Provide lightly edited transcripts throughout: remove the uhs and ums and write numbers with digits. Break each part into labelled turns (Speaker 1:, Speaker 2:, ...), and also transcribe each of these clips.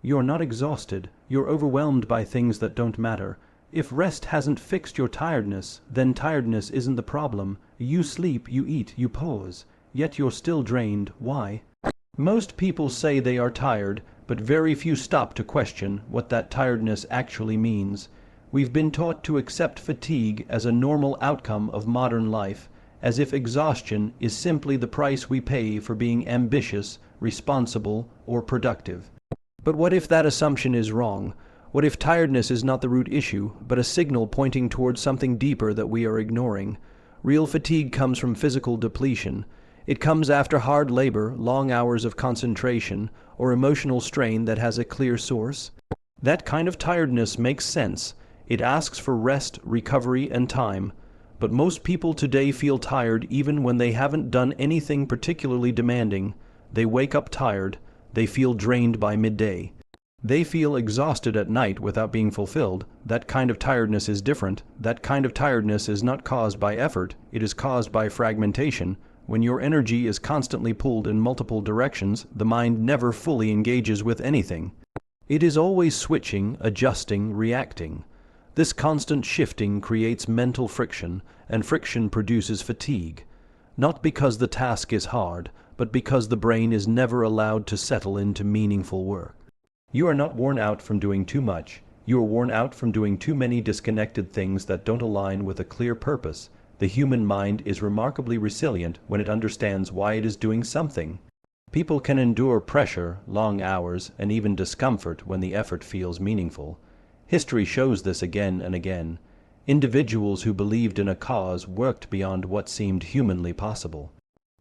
Speaker 1: You're not exhausted. You're overwhelmed by things that don't matter. If rest hasn't fixed your tiredness, then tiredness isn't the problem. You sleep, you eat, you pause, yet you're still drained. Why? Most people say they are tired, but very few stop to question what that tiredness actually means. We've been taught to accept fatigue as a normal outcome of modern life, as if exhaustion is simply the price we pay for being ambitious, responsible, or productive. But what if that assumption is wrong? What if tiredness is not the root issue, but a signal pointing towards something deeper that we are ignoring? Real fatigue comes from physical depletion. It comes after hard labor, long hours of concentration, or emotional strain that has a clear source. That kind of tiredness makes sense. It asks for rest, recovery, and time. But most people today feel tired even when they haven't done anything particularly demanding. They wake up tired. They feel drained by midday. They feel exhausted at night without being fulfilled. That kind of tiredness is different. That kind of tiredness is not caused by effort. It is caused by fragmentation. When your energy is constantly pulled in multiple directions, the mind never fully engages with anything. It is always switching, adjusting, reacting. This constant shifting creates mental friction, and friction produces fatigue. Not because the task is hard, but because the brain is never allowed to settle into meaningful work. You are not worn out from doing too much. You are worn out from doing too many disconnected things that don't align with a clear purpose. The human mind is remarkably resilient when it understands why it is doing something. People can endure pressure, long hours, and even discomfort when the effort feels meaningful. History shows this again and again. Individuals who believed in a cause worked beyond what seemed humanly possible.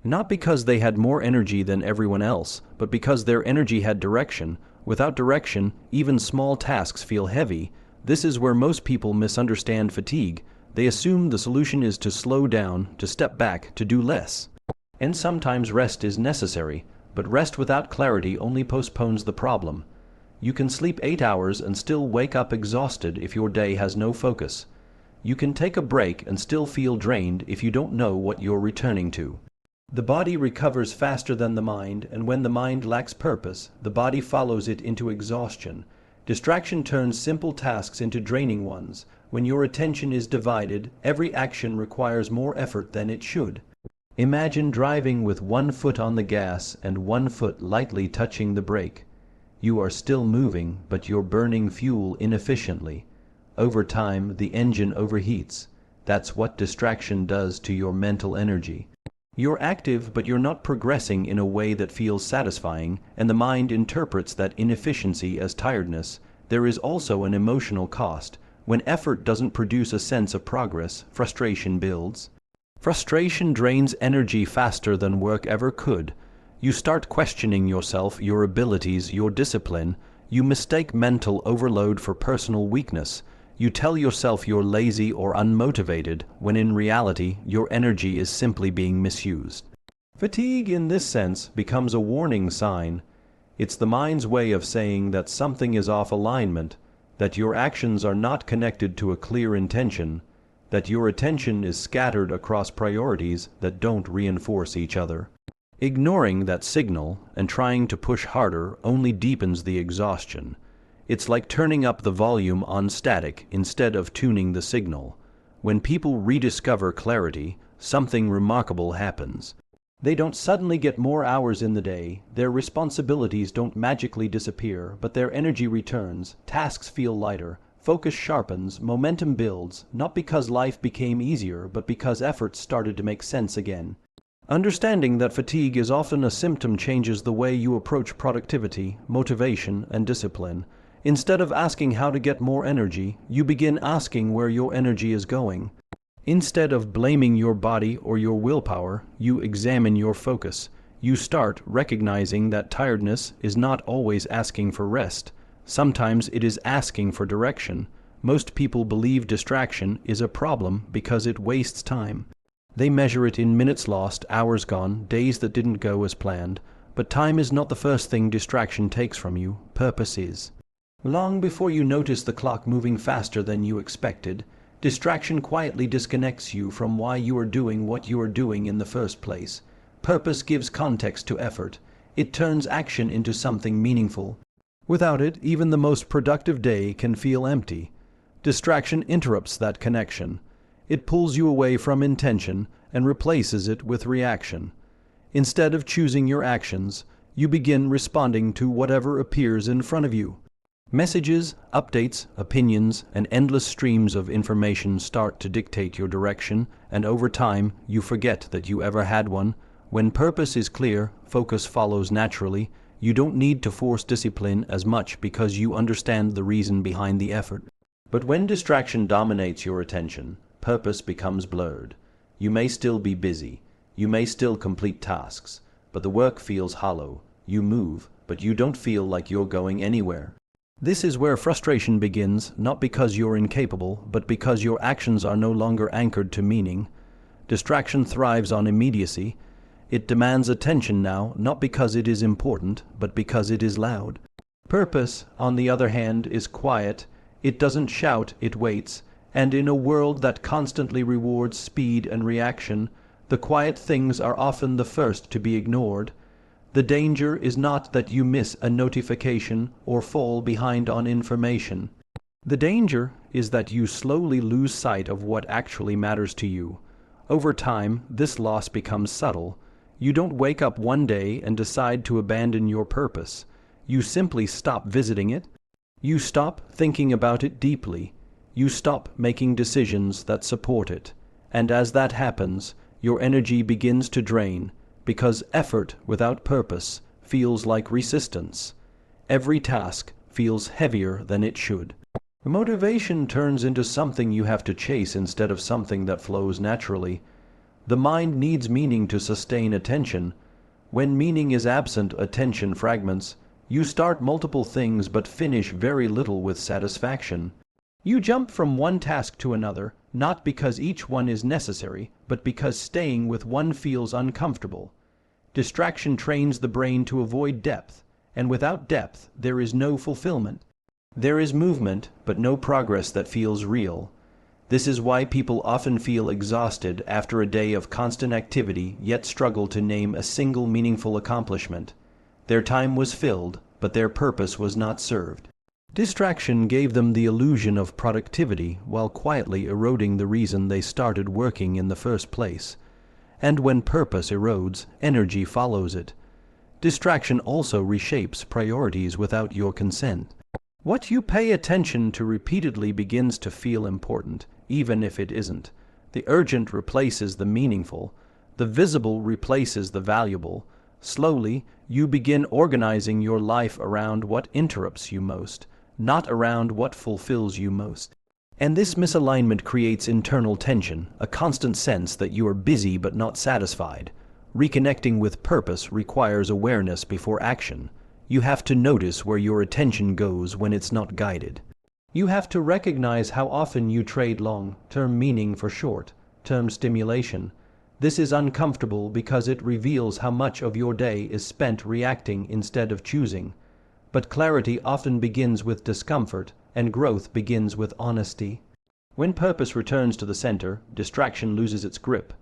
Speaker 1: Not because they had more energy than everyone else, but because their energy had direction. Without direction, even small tasks feel heavy. This is where most people misunderstand fatigue. They assume the solution is to slow down, to step back, to do less. And sometimes rest is necessary, but rest without clarity only postpones the problem. You can sleep 8 hours and still wake up exhausted if your day has no focus. You can take a break and still feel drained if you don't know what you're returning to. The body recovers faster than the mind, and when the mind lacks purpose, the body follows it into exhaustion. Distraction turns simple tasks into draining ones. When your attention is divided, every action requires more effort than it should. Imagine driving with one foot on the gas and one foot lightly touching the brake. You are still moving, but you're burning fuel inefficiently. Over time, the engine overheats. That's what distraction does to your mental energy. You're active, but you're not progressing in a way that feels satisfying, and the mind interprets that inefficiency as tiredness. There is also an emotional cost. When effort doesn't produce a sense of progress, frustration builds. Frustration drains energy faster than work ever could. You start questioning yourself, your abilities, your discipline. You mistake mental overload for personal weakness. You tell yourself you're lazy or unmotivated, when in reality, your energy is simply being misused. Fatigue, in this sense, becomes a warning sign. It's the mind's way of saying that something is off alignment, that your actions are not connected to a clear intention, that your attention is scattered across priorities that don't reinforce each other. Ignoring that signal and trying to push harder only deepens the exhaustion. It's like turning up the volume on static instead of tuning the signal. When people rediscover clarity, something remarkable happens. They don't suddenly get more hours in the day, their responsibilities don't magically disappear, but their energy returns, tasks feel lighter, focus sharpens, momentum builds, not because life became easier, but because efforts started to make sense again. Understanding that fatigue is often a symptom changes the way you approach productivity, motivation, and discipline. Instead of asking how to get more energy, you begin asking where your energy is going. Instead of blaming your body or your willpower, you examine your focus. You start recognizing that tiredness is not always asking for rest. Sometimes it is asking for direction. Most people believe distraction is a problem because it wastes time. They measure it in minutes lost, hours gone, days that didn't go as planned. But time is not the first thing distraction takes from you. Purpose is. Long before you notice the clock moving faster than you expected, distraction quietly disconnects you from why you are doing what you are doing in the first place. Purpose gives context to effort. It turns action into something meaningful. Without it, even the most productive day can feel empty. Distraction interrupts that connection. It pulls you away from intention and replaces it with reaction. Instead of choosing your actions, you begin responding to whatever appears in front of you. Messages, updates, opinions, and endless streams of information start to dictate your direction, and over time, you forget that you ever had one. When purpose is clear, focus follows naturally. You don't need to force discipline as much because you understand the reason behind the effort. But when distraction dominates your attention, purpose becomes blurred. You may still be busy. You may still complete tasks, but the work feels hollow. You move, but you don't feel like you're going anywhere. This is where frustration begins, not because you're incapable, but because your actions are no longer anchored to meaning. Distraction thrives on immediacy. It demands attention now, not because it is important, but because it is loud. Purpose, on the other hand, is quiet. It doesn't shout, it waits. And in a world that constantly rewards speed and reaction, the quiet things are often the first to be ignored. The danger is not that you miss a notification or fall behind on information. The danger is that you slowly lose sight of what actually matters to you. Over time, this loss becomes subtle. You don't wake up one day and decide to abandon your purpose. You simply stop visiting it. You stop thinking about it deeply. You stop making decisions that support it. And as that happens, your energy begins to drain, because effort without purpose feels like resistance. Every task feels heavier than it should. Motivation turns into something you have to chase instead of something that flows naturally. The mind needs meaning to sustain attention. When meaning is absent, attention fragments. You start multiple things but finish very little with satisfaction. You jump from one task to another, not because each one is necessary, but because staying with one feels uncomfortable. Distraction trains the brain to avoid depth, and without depth there is no fulfillment. There is movement, but no progress that feels real. This is why people often feel exhausted after a day of constant activity, yet struggle to name a single meaningful accomplishment. Their time was filled, but their purpose was not served. Distraction gave them the illusion of productivity while quietly eroding the reason they started working in the first place. And when purpose erodes, energy follows it. Distraction also reshapes priorities without your consent. What you pay attention to repeatedly begins to feel important, even if it isn't. The urgent replaces the meaningful. The visible replaces the valuable. Slowly, you begin organizing your life around what interrupts you most, not around what fulfills you most. And this misalignment creates internal tension, a constant sense that you are busy but not satisfied. Reconnecting with purpose requires awareness before action. You have to notice where your attention goes when it's not guided. You have to recognize how often you trade long-term meaning for short-term stimulation. This is uncomfortable because it reveals how much of your day is spent reacting instead of choosing. But clarity often begins with discomfort, and growth begins with honesty. When purpose returns to the center, distraction loses its grip.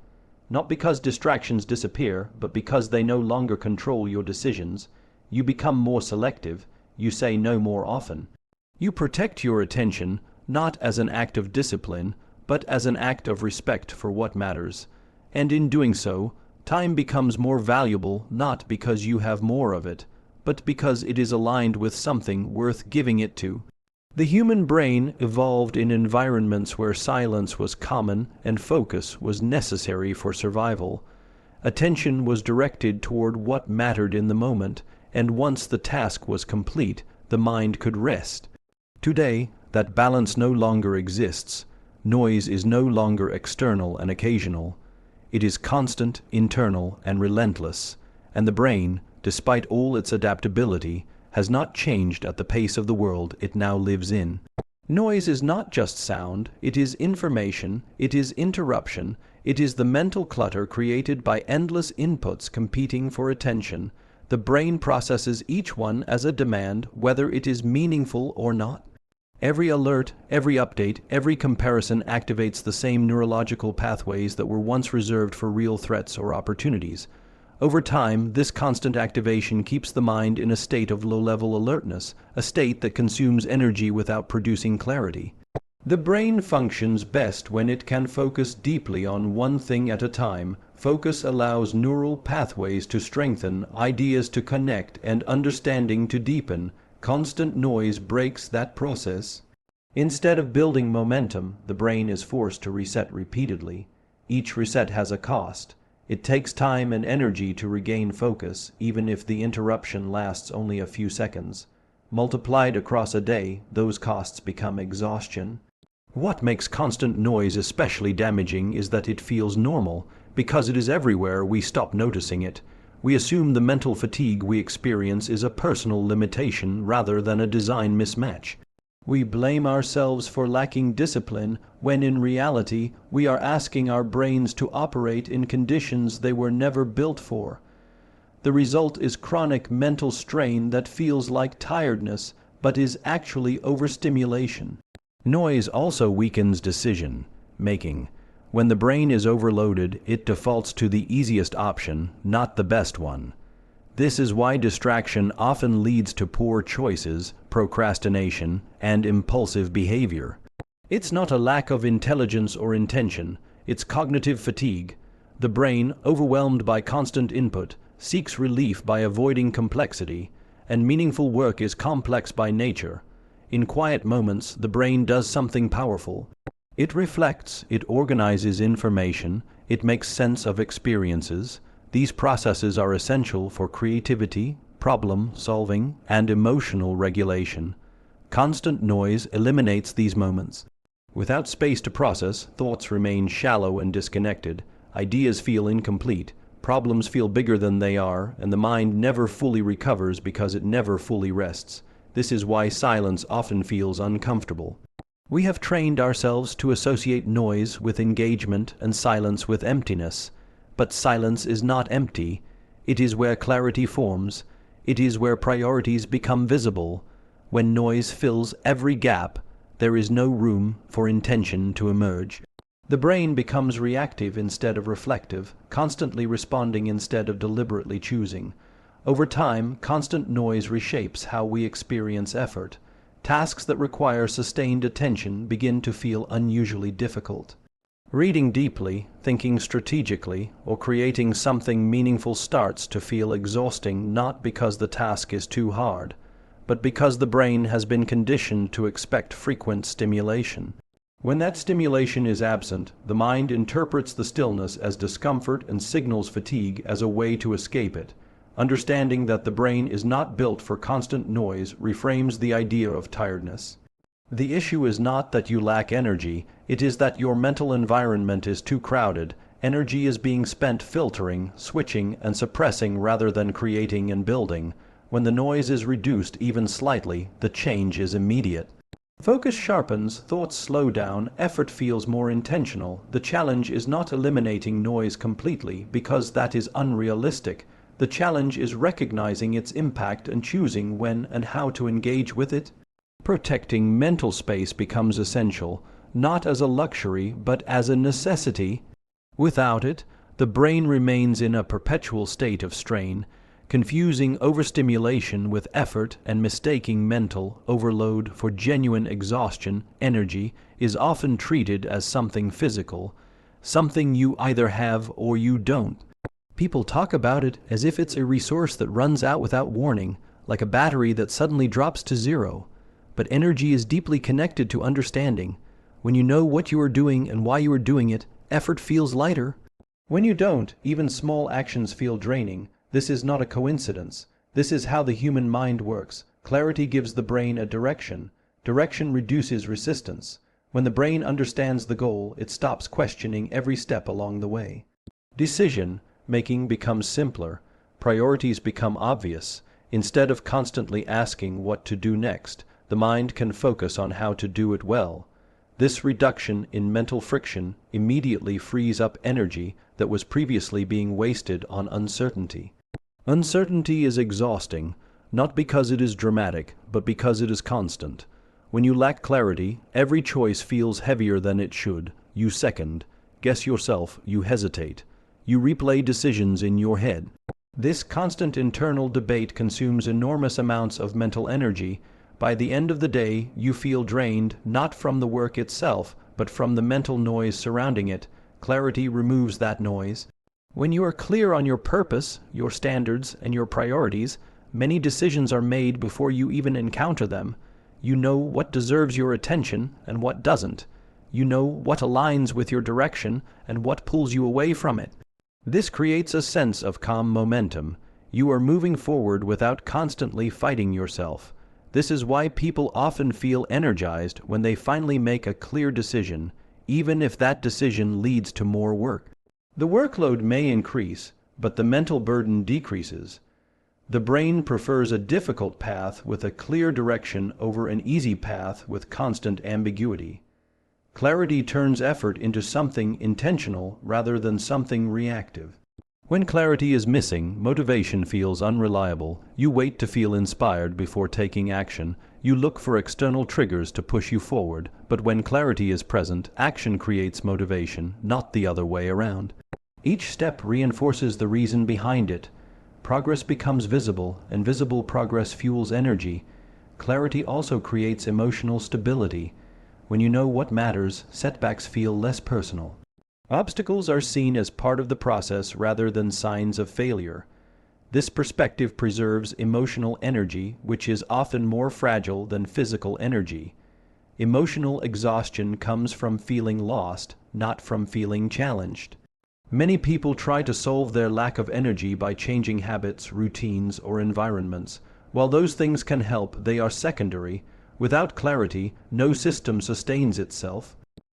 Speaker 1: Not because distractions disappear, but because they no longer control your decisions. You become more selective. You say no more often. You protect your attention, not as an act of discipline, but as an act of respect for what matters. And in doing so, time becomes more valuable not because you have more of it, but because it is aligned with something worth giving it to. The human brain evolved in environments where silence was common and focus was necessary for survival. Attention was directed toward what mattered in the moment, and once the task was complete, the mind could rest. Today, that balance no longer exists. Noise is no longer external and occasional. It is constant, internal, and relentless, and the brain, despite all its adaptability, has not changed at the pace of the world it now lives in. Noise is not just sound, it is information, it is interruption, it is the mental clutter created by endless inputs competing for attention. The brain processes each one as a demand, whether it is meaningful or not. Every alert, every update, every comparison activates the same neurological pathways that were once reserved for real threats or opportunities. Over time, this constant activation keeps the mind in a state of low-level alertness, a state that consumes energy without producing clarity. The brain functions best when it can focus deeply on one thing at a time. Focus allows neural pathways to strengthen, ideas to connect, and understanding to deepen. Constant noise breaks that process. Instead of building momentum, the brain is forced to reset repeatedly. Each reset has a cost. It takes time and energy to regain focus, even if the interruption lasts only a few seconds. Multiplied across a day, those costs become exhaustion. What makes constant noise especially damaging is that it feels normal. Because it is everywhere, we stop noticing it. We assume the mental fatigue we experience is a personal limitation rather than a design mismatch. We blame ourselves for lacking discipline, when in reality we are asking our brains to operate in conditions they were never built for. The result is chronic mental strain that feels like tiredness, but is actually overstimulation. Noise also weakens decision-making. When the brain is overloaded, it defaults to the easiest option, not the best one. This is why distraction often leads to poor choices, procrastination, and impulsive behavior. It's not a lack of intelligence or intention, it's cognitive fatigue. The brain, overwhelmed by constant input, seeks relief by avoiding complexity, and meaningful work is complex by nature. In quiet moments, the brain does something powerful. It reflects, it organizes information, it makes sense of experiences. These processes are essential for creativity, problem solving, and emotional regulation. Constant noise eliminates these moments. Without space to process, thoughts remain shallow and disconnected, ideas feel incomplete, problems feel bigger than they are, and the mind never fully recovers because it never fully rests. This is why silence often feels uncomfortable. We have trained ourselves to associate noise with engagement and silence with emptiness. But silence is not empty. It is where clarity forms. It is where priorities become visible. When noise fills every gap, there is no room for intention to emerge. The brain becomes reactive instead of reflective, constantly responding instead of deliberately choosing. Over time, constant noise reshapes how we experience effort. Tasks that require sustained attention begin to feel unusually difficult. Reading deeply, thinking strategically, or creating something meaningful starts to feel exhausting, not because the task is too hard, but because the brain has been conditioned to expect frequent stimulation. When that stimulation is absent, the mind interprets the stillness as discomfort and signals fatigue as a way to escape it. Understanding that the brain is not built for constant noise reframes the idea of tiredness. The issue is not that you lack energy, it is that your mental environment is too crowded. Energy is being spent filtering, switching, and suppressing rather than creating and building. When the noise is reduced even slightly, the change is immediate. Focus sharpens, thoughts slow down, effort feels more intentional. The challenge is not eliminating noise completely, because that is unrealistic. The challenge is recognizing its impact and choosing when and how to engage with it. Protecting mental space becomes essential, not as a luxury, but as a necessity. Without it, the brain remains in a perpetual state of strain, confusing overstimulation with effort and mistaking mental overload for genuine exhaustion. Energy is often treated as something physical, something you either have or you don't. People talk about it as if it's a resource that runs out without warning, like a battery that suddenly drops to zero. But energy is deeply connected to understanding. When you know what you are doing and why you are doing it, effort feels lighter. When you don't, even small actions feel draining. This is not a coincidence. This is how the human mind works. Clarity gives the brain a direction. Direction reduces resistance. When the brain understands the goal, it stops questioning every step along the way. Decision-making becomes simpler. Priorities become obvious. Instead of constantly asking what to do next, the mind can focus on how to do it well. This reduction in mental friction immediately frees up energy that was previously being wasted on uncertainty. Uncertainty is exhausting, not because it is dramatic, but because it is constant. When you lack clarity, every choice feels heavier than it should. You second, guess yourself, you hesitate. You replay decisions in your head. This constant internal debate consumes enormous amounts of mental energy. By the end of the day, you feel drained, not from the work itself, but from the mental noise surrounding it. Clarity removes that noise. When you are clear on your purpose, your standards, and your priorities, many decisions are made before you even encounter them. You know what deserves your attention and what doesn't. You know what aligns with your direction and what pulls you away from it. This creates a sense of calm momentum. You are moving forward without constantly fighting yourself. This is why people often feel energized when they finally make a clear decision, even if that decision leads to more work. The workload may increase, but the mental burden decreases. The brain prefers a difficult path with a clear direction over an easy path with constant ambiguity. Clarity turns effort into something intentional rather than something reactive. When clarity is missing, motivation feels unreliable. You wait to feel inspired before taking action. You look for external triggers to push you forward. But when clarity is present, action creates motivation, not the other way around. Each step reinforces the reason behind it. Progress becomes visible, and visible progress fuels energy. Clarity also creates emotional stability. When you know what matters, setbacks feel less personal. Obstacles are seen as part of the process rather than signs of failure. This perspective preserves emotional energy, which is often more fragile than physical energy. Emotional exhaustion comes from feeling lost, not from feeling challenged. Many people try to solve their lack of energy by changing habits, routines, or environments. While those things can help, they are secondary. Without clarity, no system sustains itself.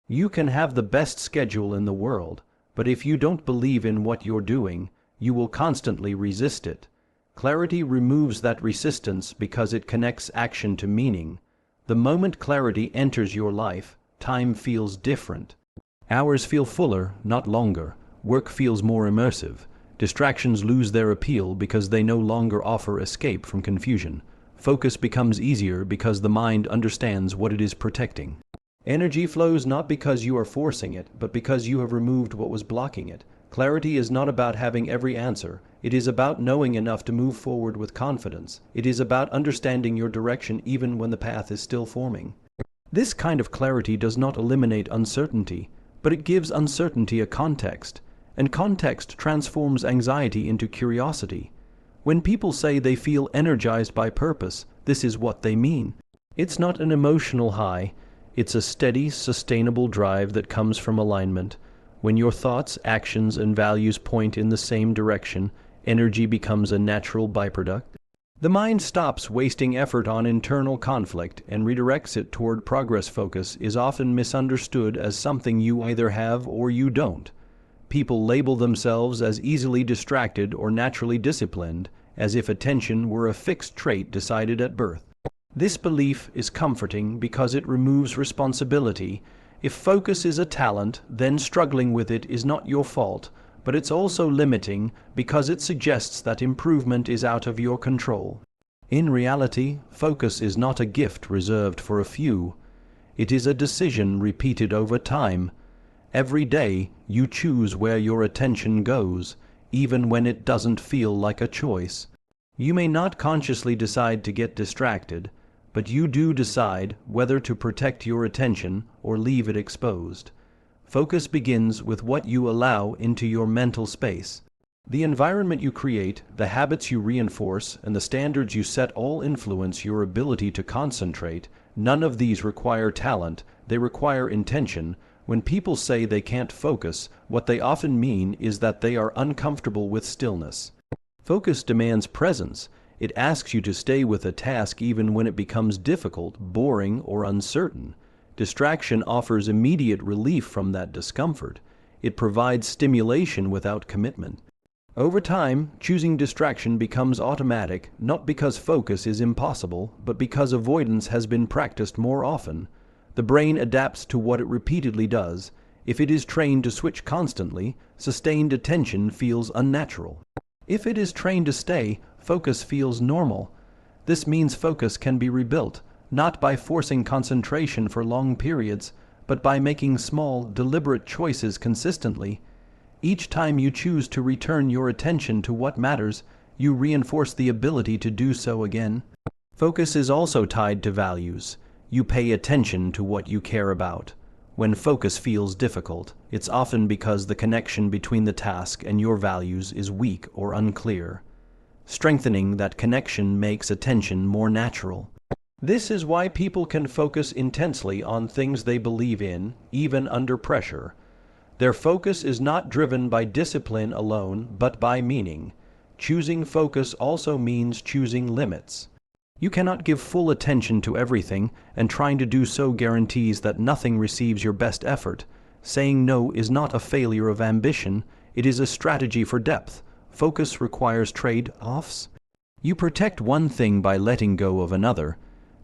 Speaker 1: You can have the best schedule in the world, but if you don't believe in what you're doing, you will constantly resist it. Clarity removes that resistance because it connects action to meaning. The moment clarity enters your life, time feels different. Hours feel fuller, not longer. Work feels more immersive. Distractions lose their appeal because they no longer offer escape from confusion. Focus becomes easier because the mind understands what it is protecting. Energy flows not because you are forcing it, but because you have removed what was blocking it. Clarity is not about having every answer. It is about knowing enough to move forward with confidence. It is about understanding your direction even when the path is still forming. This kind of clarity does not eliminate uncertainty, but it gives uncertainty a context. And context transforms anxiety into curiosity. When people say they feel energized by purpose, this is what they mean. It's not an emotional high. It's a steady, sustainable drive that comes from alignment. When your thoughts, actions, and values point in the same direction, energy becomes a natural byproduct. The mind stops wasting effort on internal conflict and redirects it toward progress. Focus is often misunderstood as something you either have or you don't. People label themselves as easily distracted or naturally disciplined, as if attention were a fixed trait decided at birth. This belief is comforting because it removes responsibility. If focus is a talent, then struggling with it is not your fault, but it's also limiting because it suggests that improvement is out of your control. In reality, focus is not a gift reserved for a few. It is a decision repeated over time. Every day, you choose where your attention goes, even when it doesn't feel like a choice. You may not consciously decide to get distracted, but you do decide whether to protect your attention or leave it exposed. Focus begins with what you allow into your mental space. The environment you create, the habits you reinforce, and the standards you set all influence your ability to concentrate. None of these require talent, they require intention. When people say they can't focus, what they often mean is that they are uncomfortable with stillness. Focus demands presence. It asks you to stay with a task even when it becomes difficult, boring, or uncertain. Distraction offers immediate relief from that discomfort. It provides stimulation without commitment. Over time, choosing distraction becomes automatic, not because focus is impossible, but because avoidance has been practiced more often. The brain adapts to what it repeatedly does. If it is trained to switch constantly, sustained attention feels unnatural. If it is trained to stay, focus feels normal. This means focus can be rebuilt, not by forcing concentration for long periods, but by making small, deliberate choices consistently. Each time you choose to return your attention to what matters, you reinforce the ability to do so again. Focus is also tied to values. You pay attention to what you care about. When focus feels difficult, it's often because the connection between the task and your values is weak or unclear. Strengthening that connection makes attention more natural. This is why people can focus intensely on things they believe in, even under pressure. Their focus is not driven by discipline alone, but by meaning. Choosing focus also means choosing limits. You cannot give full attention to everything, and trying to do so guarantees that nothing receives your best effort. Saying no is not a failure of ambition, it is a strategy for depth. Focus requires trade-offs. You protect one thing by letting go of another.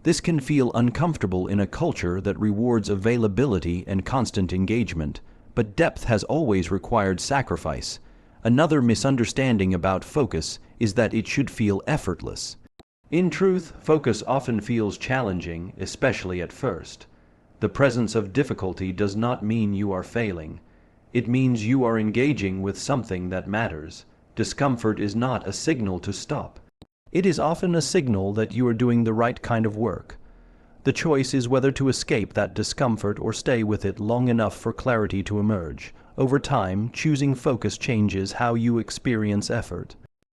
Speaker 1: This can feel uncomfortable in a culture that rewards availability and constant engagement, but depth has always required sacrifice. Another misunderstanding about focus is that it should feel effortless. In truth, focus often feels challenging, especially at first. The presence of difficulty does not mean you are failing. It means you are engaging with something that matters. Discomfort is not a signal to stop. It is often a signal that you are doing the right kind of work. The choice is whether to escape that discomfort or stay with it long enough for clarity to emerge. Over time, choosing focus changes how you experience effort.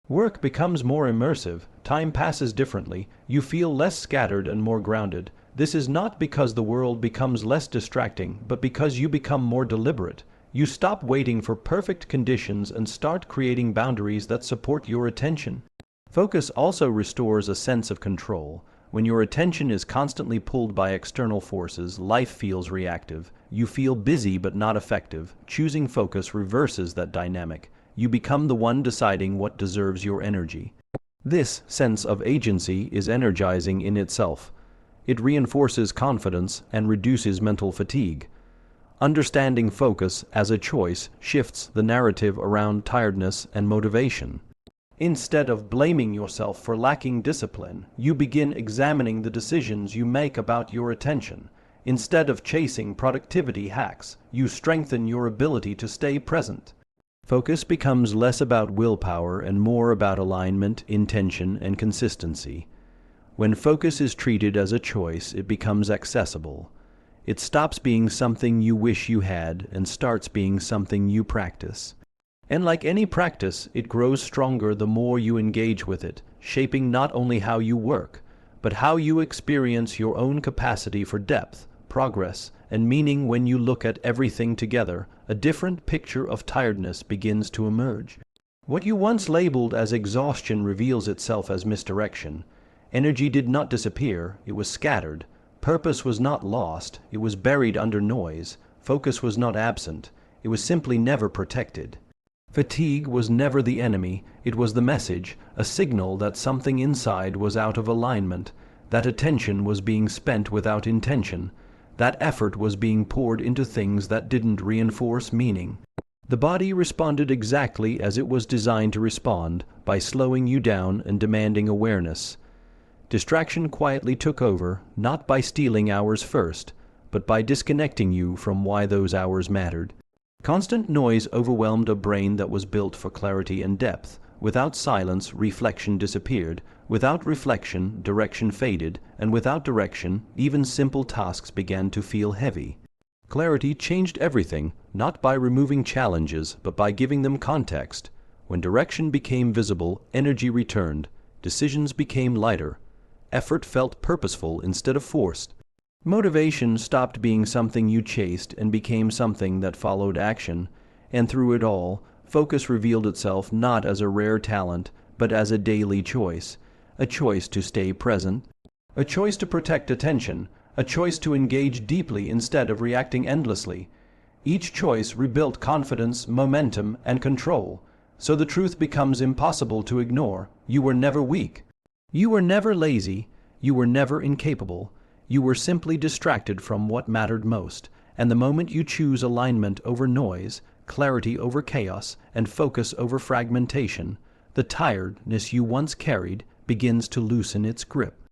Speaker 1: Work becomes more immersive, time passes differently, you feel less scattered and more grounded. This is not because the world becomes less distracting, but because you become more deliberate. You stop waiting for perfect conditions and start creating boundaries that support your attention. Focus also restores a sense of control. When your attention is constantly pulled by external forces, life feels reactive. You feel busy but not effective. Choosing focus reverses that dynamic. You become the one deciding what deserves your energy. This sense of agency is energizing in itself. It reinforces confidence and reduces mental fatigue. Understanding focus as a choice shifts the narrative around tiredness and motivation. Instead of blaming yourself for lacking discipline, you begin examining the decisions you make about your attention. Instead of chasing productivity hacks, you strengthen your ability to stay present. Focus becomes less about willpower and more about alignment, intention, and consistency. When focus is treated as a choice, it becomes accessible. It stops being something you wish you had and starts being something you practice. And like any practice, it grows stronger the more you engage with it, shaping not only how you work, but how you experience your own capacity for depth, progress, and meaning. When you look at everything together, a different picture of tiredness begins to emerge. What you once labeled as exhaustion reveals itself as misdirection. Energy did not disappear, it was scattered. Purpose was not lost, it was buried under noise. Focus was not absent, it was simply never protected. Fatigue was never the enemy, it was the message, a signal that something inside was out of alignment, that attention was being spent without intention, that effort was being poured into things that didn't reinforce meaning. The body responded exactly as it was designed to respond, by slowing you down and demanding awareness. Distraction quietly took over, not by stealing hours first, but by disconnecting you from why those hours mattered. Constant noise overwhelmed a brain that was built for clarity and depth. Without silence, reflection disappeared. Without reflection, direction faded. And without direction, even simple tasks began to feel heavy. Clarity changed everything, not by removing challenges, but by giving them context. When direction became visible, energy returned. Decisions became lighter. Effort felt purposeful instead of forced. Motivation stopped being something you chased and became something that followed action, and through it all, focus revealed itself not as a rare talent, but as a daily choice. A choice to stay present, a choice to protect attention, a choice to engage deeply instead of reacting endlessly. Each choice rebuilt confidence, momentum, and control. So the truth becomes impossible to ignore. You were never weak. You were never lazy. You were never incapable. You were simply distracted from what mattered most, and the moment you choose alignment over noise, clarity over chaos, and focus over fragmentation, the tiredness you once carried begins to loosen its grip.